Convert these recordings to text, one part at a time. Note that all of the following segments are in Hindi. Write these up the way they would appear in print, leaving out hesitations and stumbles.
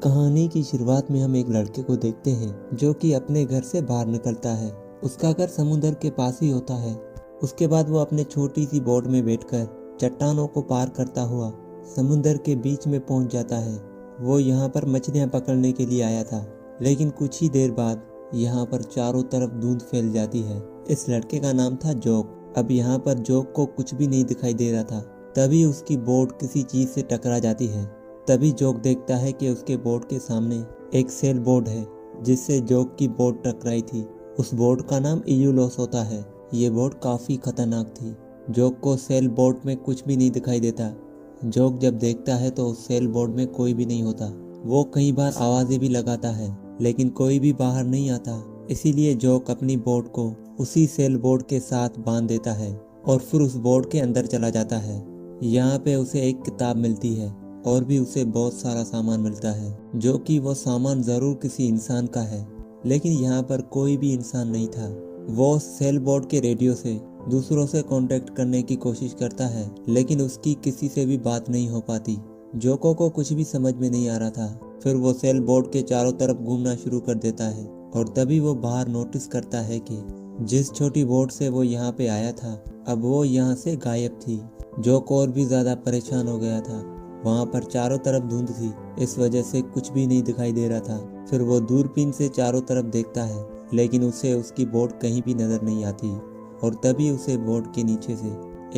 कहानी की शुरुआत में हम एक लड़के को देखते हैं जो कि अपने घर से बाहर निकलता है। उसका घर समुद्र के पास ही होता है। उसके बाद वो अपने छोटी सी बोट में बैठकर चट्टानों को पार करता हुआ समुद्र के बीच में पहुंच जाता है। वो यहाँ पर मछलियाँ पकड़ने के लिए आया था, लेकिन कुछ ही देर बाद यहाँ पर चारों तरफ धुंध फैल जाती है। इस लड़के का नाम था जोक। अब यहाँ पर जोक को कुछ भी नहीं दिखाई दे रहा था। तभी उसकी बोट किसी चीज से टकरा जाती है। तभी जोक देखता है कि उसके बोट के सामने एक सेल बोट है जिससे जोक की बोट टकराई थी। उस बोट का नाम इयूलोस होता है। ये बोट काफी खतरनाक थी। जोक को सेल बोट में कुछ भी नहीं दिखाई देता। जोक जब देखता है तो उस सेल बोट में कोई भी नहीं होता। वो कई बार आवाजें भी लगाता है, लेकिन कोई भी बाहर नहीं आता। इसीलिए जोक अपनी बोट को उसी सेल बोट के साथ बांध देता है और फिर उस बोट के अंदर चला जाता है। यहाँ पे उसे एक किताब मिलती है और भी उसे बहुत सारा सामान मिलता है, जो कि वो सामान जरूर किसी इंसान का है, लेकिन यहाँ पर कोई भी इंसान नहीं था। वो सेल बोट के रेडियो से दूसरों से कांटेक्ट करने की कोशिश करता है, लेकिन उसकी किसी से भी बात नहीं हो पाती। जोको को कुछ भी समझ में नहीं आ रहा था। फिर वो सेल बोट के चारों तरफ घूमना शुरू कर देता है और तभी वो बाहर नोटिस करता है कि जिस छोटी बोट से वो यहाँ पे आया था, अब वो यहाँ से गायब थी। जोको और भी ज्यादा परेशान हो गया था। वहाँ पर चारों तरफ धुंध थी, इस वजह से कुछ भी नहीं दिखाई दे रहा था। फिर वो दूरबीन से चारों तरफ देखता है, लेकिन उसे उसकी बोट कहीं भी नजर नहीं आती। और तभी उसे बोट के नीचे से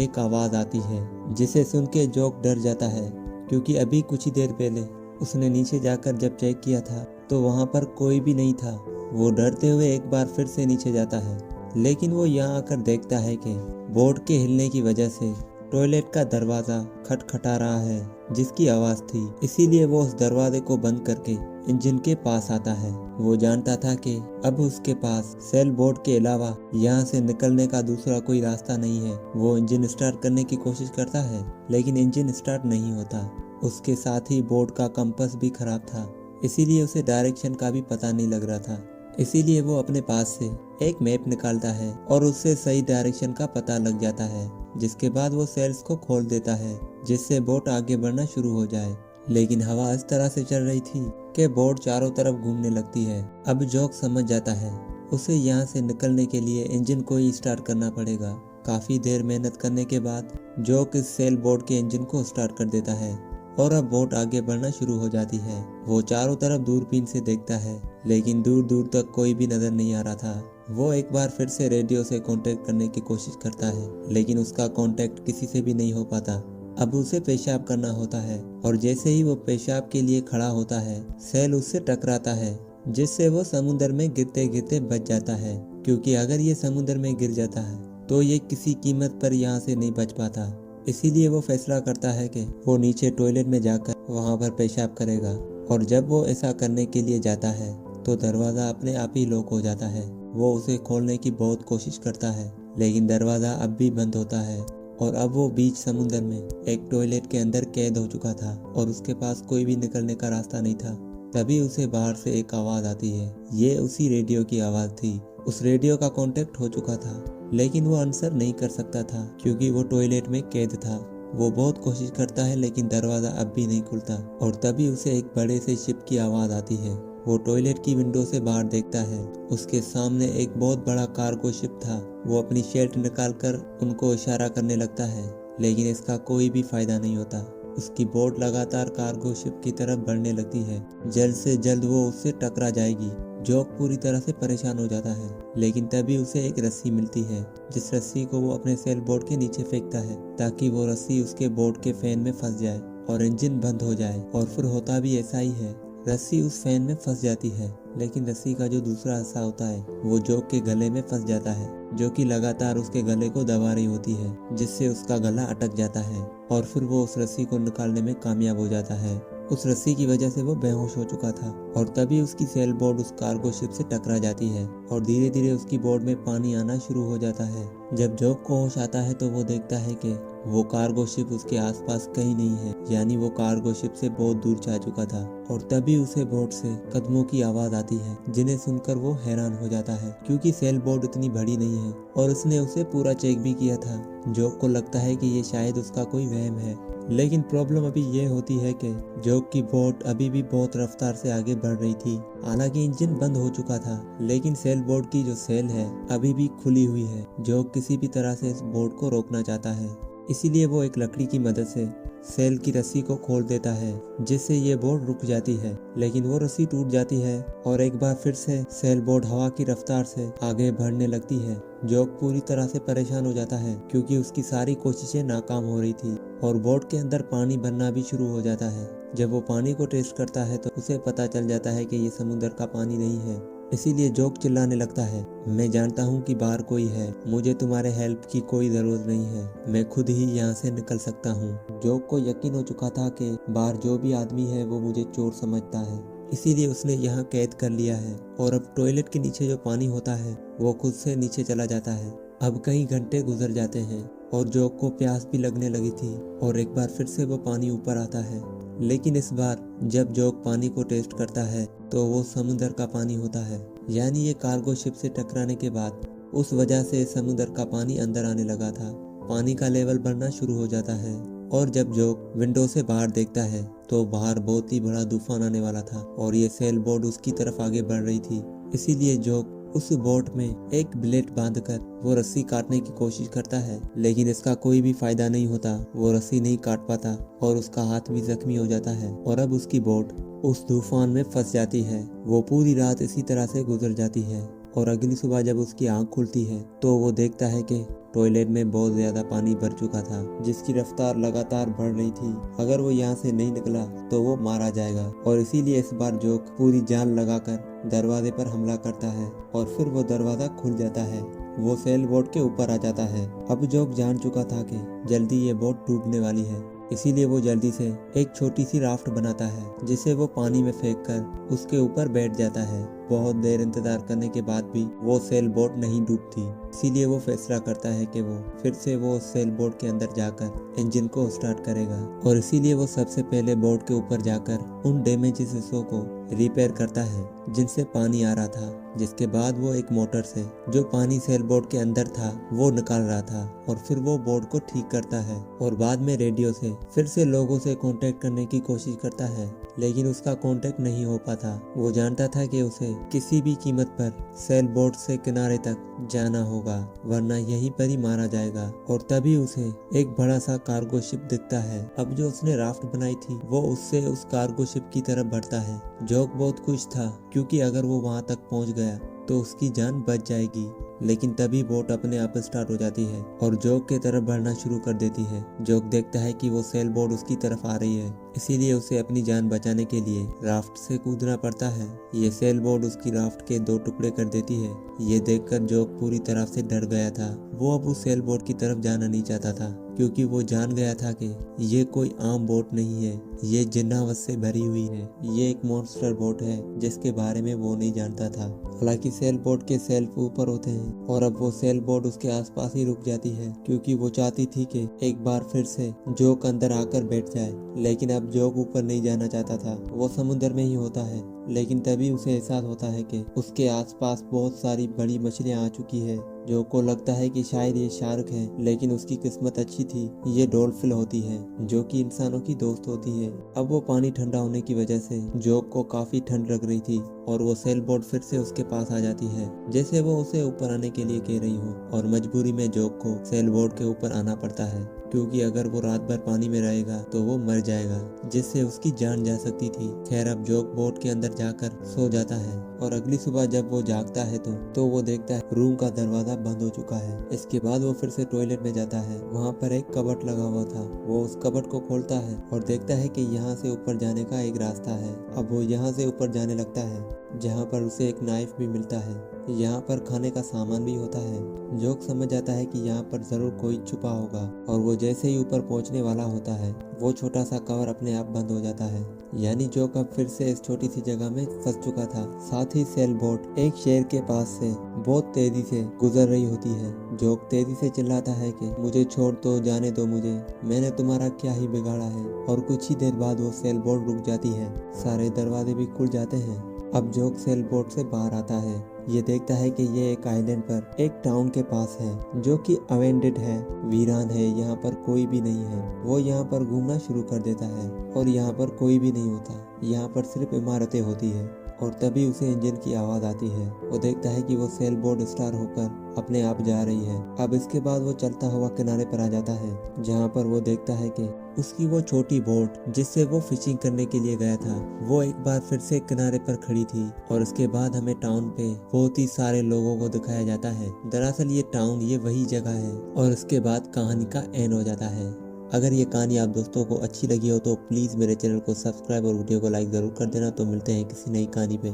एक आवाज आती है, जिसे सुन के जोक डर जाता है, क्योंकि अभी कुछ ही देर पहले उसने नीचे जाकर जब चेक किया था तो वहाँ पर कोई भी नहीं था। वो डरते हुए एक बार फिर से नीचे जाता है, लेकिन वो यहाँ आकर देखता है कि बोट के हिलने की वजह से टॉयलेट का दरवाजा खटखटा रहा है, जिसकी आवाज थी। इसीलिए वो उस दरवाजे को बंद करके इंजन के पास आता है। वो जानता था कि अब उसके पास सेल बोट के अलावा यहाँ से निकलने का दूसरा कोई रास्ता नहीं है। वो इंजन स्टार्ट करने की कोशिश करता है, लेकिन इंजन स्टार्ट नहीं होता। उसके साथ ही बोट का कंपास भी खराब था, इसीलिए उसे डायरेक्शन का भी पता नहीं लग रहा था। इसीलिए वो अपने पास से एक मैप निकालता है और उससे सही डायरेक्शन का पता लग जाता है। जिसके बाद वो सेल्स को खोल देता है, जिससे बोट आगे बढ़ना शुरू हो जाए। लेकिन हवा इस तरह से चल रही थी कि बोट चारों तरफ घूमने लगती है। अब जोक समझ जाता है उसे यहाँ से निकलने के लिए इंजन को ही स्टार्ट करना पड़ेगा। काफी देर मेहनत करने के बाद जोक इस सेल बोट के इंजन को स्टार्ट कर देता है और अब बोट आगे बढ़ना शुरू हो जाती है। वो चारों तरफ दूरबीन से देखता है, लेकिन दूर दूर तक कोई भी नजर नहीं आ रहा था। वो एक बार फिर से रेडियो से कांटेक्ट करने की कोशिश करता है, लेकिन उसका कांटेक्ट किसी से भी नहीं हो पाता। अब उसे पेशाब करना होता है और जैसे ही वो पेशाब के लिए खड़ा होता है, सेल उससे टकराता है, जिससे वो समुद्र में गिरते गिरते बच जाता है। क्योंकि अगर ये समुद्र में गिर जाता है तो ये किसी कीमत पर यहाँ से नहीं बच पाता। इसीलिए वो फैसला करता है कि वो नीचे टॉयलेट में जाकर वहाँ पर पेशाब करेगा। और जब वो ऐसा करने के लिए जाता है तो दरवाजा अपने आप ही लॉक हो जाता है। वो उसे खोलने की बहुत कोशिश करता है, लेकिन दरवाजा अब भी बंद होता है। और अब वो बीच समुद्र में एक टॉयलेट के अंदर कैद हो चुका था और उसके पास कोई भी निकलने का रास्ता नहीं था। तभी उसे बाहर से एक आवाज आती है। ये उसी रेडियो की आवाज थी। उस रेडियो का कांटेक्ट हो चुका था, लेकिन वो आंसर नहीं कर सकता था क्योंकि वो टॉयलेट में कैद था। वो बहुत कोशिश करता है, लेकिन दरवाजा अब भी नहीं खुलता। और तभी उसे एक बड़े से शिप की आवाज आती है। वो टॉयलेट की विंडो से बाहर देखता है। उसके सामने एक बहुत बड़ा कार्गो शिप था। वो अपनी शर्ट निकालकर उनको इशारा करने लगता है, लेकिन इसका कोई भी फायदा नहीं होता। उसकी बोट लगातार कार्गो शिप की तरफ बढ़ने लगती है। जल्द से जल्द वो उससे टकरा जाएगी। जोक पूरी तरह से परेशान हो जाता है, लेकिन तभी उसे एक रस्सी मिलती है, जिस रस्सी को वो अपने सेल बोट के नीचे फेंकता है, ताकि वो रस्सी उसके बोट के फैन में फंस जाए और इंजन बंद हो जाए। और फिर होता भी ऐसा ही है। रस्सी उस फैन में फंस जाती है, लेकिन रस्सी का जो दूसरा हिस्सा होता है वो जोक के गले में फंस जाता है, जो कि लगातार उसके गले को दबा रही होती है, जिससे उसका गला अटक जाता है। और फिर वो उस रस्सी को निकालने में कामयाब हो जाता है। उस रस्सी की वजह से वो बेहोश हो चुका था। और तभी उसकी सेल बोट उस कार्गो शिप से टकरा जाती है और धीरे धीरे उसकी बोट में पानी आना शुरू हो जाता है। जब जोक को होश आता है तो वो देखता है कि वो कार्गो शिप उसके आसपास कहीं नहीं है, यानी वो कार्गो शिप से बहुत दूर जा चुका था। और तभी उसे बोट से कदमों की आवाज आती है, जिन्हें सुनकर वो हैरान हो जाता है, क्योंकि सेल बोट इतनी बड़ी नहीं है और उसने उसे पूरा चेक भी किया था। जोक को लगता है कि ये शायद उसका कोई वहम है, लेकिन प्रॉब्लम अभी ये होती है कि जोक की बोट अभी भी बहुत रफ्तार से आगे बढ़ रही थी। हालांकि इंजन बंद हो चुका था, लेकिन सेल बोट की जो सेल है अभी भी खुली हुई है। जोक किसी भी तरह से इस बोट को रोकना चाहता है, इसीलिए वो एक लकड़ी की मदद से सेल की रस्सी को खोल देता है, जिससे ये बोट रुक जाती है। लेकिन वो रस्सी टूट जाती है और एक बार फिर से सेल बोट हवा की रफ्तार से आगे बढ़ने लगती है। जोक पूरी तरह से परेशान हो जाता है क्योंकि उसकी सारी कोशिशें नाकाम हो रही थी और बोट के अंदर पानी भरना भी शुरू हो जाता है। जब वो पानी को टेस्ट करता है तो उसे पता चल जाता है कि ये समुद्र का पानी नहीं है। इसीलिए जोक चिल्लाने लगता है, मैं जानता हूँ कि बाहर कोई है, मुझे तुम्हारे हेल्प की कोई जरूरत नहीं है, मैं खुद ही यहाँ से निकल सकता हूँ। जोक को यकीन हो चुका था कि बाहर जो भी आदमी है वो मुझे चोर समझता है, इसीलिए उसने यहाँ कैद कर लिया है। और अब टॉयलेट के नीचे जो पानी होता है वो खुद से नीचे चला जाता है। अब कई घंटे गुजर जाते हैं और जोक को प्यास भी लगने लगी थी और एक बार फिर से वो पानी ऊपर आता है। लेकिन इस बार जब जोक पानी को टेस्ट करता है तो वो समुद्र का पानी होता है। यानी ये कार्गो शिप से टकराने के बाद उस वजह से समुद्र का पानी अंदर आने लगा था। पानी का लेवल बढ़ना शुरू हो जाता है और जब जोक विंडो से बाहर देखता है तो बाहर बहुत ही बड़ा तूफान आने वाला था और ये सेल बोट उसकी तरफ आगे बढ़ रही थी। इसीलिए जोक उस बोट में एक ब्लेड बांधकर वो रस्सी काटने की कोशिश करता है, लेकिन इसका कोई भी फायदा नहीं होता। वो रस्सी नहीं काट पाता और उसका हाथ भी जख्मी हो जाता है और अब उसकी बोट उस तूफान में फंस जाती है। वो पूरी रात इसी तरह से गुजर जाती है और अगली सुबह जब उसकी आंख खुलती है तो वो देखता है कि टॉयलेट में बहुत ज्यादा पानी भर चुका था, जिसकी रफ्तार लगातार बढ़ रही थी। अगर वो यहाँ से नहीं निकला तो वो मारा जाएगा और इसीलिए इस बार जोक पूरी जान लगाकर दरवाजे पर हमला करता है और फिर वो दरवाजा खुल जाता है। वो सेल बोट के ऊपर आ जाता है। अब जोक जान चुका था कि जल्दी ये बोट डूबने वाली है, इसीलिए वो जल्दी से एक छोटी सी राफ्ट बनाता है जिसे वो पानी में फेंककर उसके ऊपर बैठ जाता है। बहुत देर इंतजार करने के बाद भी वो सेल बोट नहीं डूबती, इसीलिए वो फैसला करता है कि वो फिर से वो सेल बोट के अंदर जाकर इंजन को स्टार्ट करेगा और इसीलिए वो सबसे पहले बोट के ऊपर जाकर उन डैमेजेस हिस्सों को रिपेयर करता है जिनसे पानी आ रहा था। जिसके बाद वो एक मोटर से जो पानी सेल बोट के अंदर था वो निकाल रहा था और फिर वो बोट को ठीक करता है और बाद में रेडियो से फिर से लोगों से कांटेक्ट करने की कोशिश करता है, लेकिन उसका कांटेक्ट नहीं हो पाता। वो जानता था कि उसे किसी भी कीमत पर सेल बोट से किनारे तक जाना होगा, वरना यहीं पर ही मारा जाएगा। और तभी उसे एक बड़ा सा कार्गो शिप दिखता है। अब जो उसने राफ्ट बनाई थी वो उससे उस कार्गो शिप की तरफ बढ़ता है। जोक बहुत खुश था क्योंकि अगर वो वहां तक पहुंच गया तो उसकी जान बच जाएगी। लेकिन तभी बोट अपने आप स्टार्ट हो जाती है और जोक के तरफ बढ़ना शुरू कर देती है। जोक देखता है कि वो सेल बोट उसकी तरफ आ रही है, इसीलिए उसे अपनी जान बचाने के लिए राफ्ट से कूदना पड़ता है। ये सेल बोट उसकी राफ्ट के 2 टुकड़े कर देती है। ये देखकर जोक पूरी तरह से डर गया था। वो अब उस सेल बोट की तरफ जाना नहीं चाहता था क्योंकि वो जान गया था कि ये कोई आम बोट नहीं है, ये जिन्नावत से भरी हुई है। ये एक मॉन्स्टर बोट है जिसके बारे में वो नहीं जानता था। हालांकि सेल बोट के सेल्फ ऊपर होते हैं और अब वो सेल बोट उसके आसपास ही रुक जाती है क्योंकि वो चाहती थी कि एक बार फिर से जोक अंदर आकर बैठ जाए। लेकिन अब जोक ऊपर नहीं जाना चाहता था, वो समुद्र में ही होता है। लेकिन तभी उसे एहसास होता है कि उसके आसपास बहुत सारी बड़ी मछलियां आ चुकी है। जोक को लगता है कि शायद ये शार्क है, लेकिन उसकी किस्मत अच्छी थी, ये डॉल्फिन होती है जो कि इंसानों की दोस्त होती है। अब वो पानी ठंडा होने की वजह से जोक को काफी ठंड लग रही थी और वो सेल बोट फिर से उसके पास आ जाती है, जैसे वो उसे ऊपर आने के लिए कह रही हो। और मजबूरी में जोक को सेल बोट के ऊपर आना पड़ता है क्योंकि अगर वो रात भर पानी में रहेगा तो वो मर जाएगा, जिससे उसकी जान जा सकती थी। खैर अब जोक बोट के अंदर जाकर सो जाता है और अगली सुबह जब वो जागता है तो वो देखता है रूम का दरवाजा बंद हो चुका है। इसके बाद वो फिर से टॉयलेट में जाता है। वहाँ पर एक कबर्ड लगा हुआ था। वो उस कबर्ड को खोलता है और देखता है कि यहाँ से ऊपर जाने का एक रास्ता है। अब वो यहाँ से ऊपर जाने लगता है, जहाँ पर उसे एक नाइफ भी मिलता है। यहाँ पर खाने का सामान भी होता है। जोक समझ जाता है कि यहाँ पर जरूर कोई छुपा होगा और वो जैसे ही ऊपर पहुँचने वाला होता है वो छोटा सा कवर अपने आप बंद हो जाता है। यानी जोक अब फिर से इस छोटी सी जगह में फंस चुका था। साथ ही सेल बोट एक शेर के पास से बहुत तेजी से गुजर रही होती है। जोक तेजी से चिल्लाता है कि मुझे छोड़ दो, जाने दो मुझे, मैंने तुम्हारा क्या ही बिगाड़ा है। और कुछ ही देर बाद वो सेल बोट रुक जाती है। सारे दरवाजे भी खुल जाते हैं। अब जोक सेल बोट से बाहर आता है ये देखता है कि ये एक आइलैंड पर एक टाउन के पास है जो कि अवेंडेड है, वीरान है, यहाँ पर कोई भी नहीं है। वो यहाँ पर घूमना शुरू कर देता है और यहाँ पर कोई भी नहीं होता, यहाँ पर सिर्फ इमारतें होती है। और तभी उसे इंजन की आवाज आती है। वो देखता है कि वो सेल बोट स्टार होकर अपने आप जा रही है। अब इसके बाद वो चलता हुआ किनारे पर आ जाता है, जहाँ पर वो देखता है कि उसकी वो छोटी बोट जिससे वो फिशिंग करने के लिए गया था, वो एक बार फिर से किनारे पर खड़ी थी। और उसके बाद हमें टाउन पे बहुत ही सारे लोगों को दिखाया जाता है। दरअसल ये टाउन, ये वही जगह है। और उसके बाद कहानी का एंड हो जाता है। अगर ये कहानी आप दोस्तों को अच्छी लगी हो तो प्लीज़ मेरे चैनल को सब्सक्राइब और वीडियो को लाइक ज़रूर कर देना। तो मिलते हैं किसी नई कहानी पे।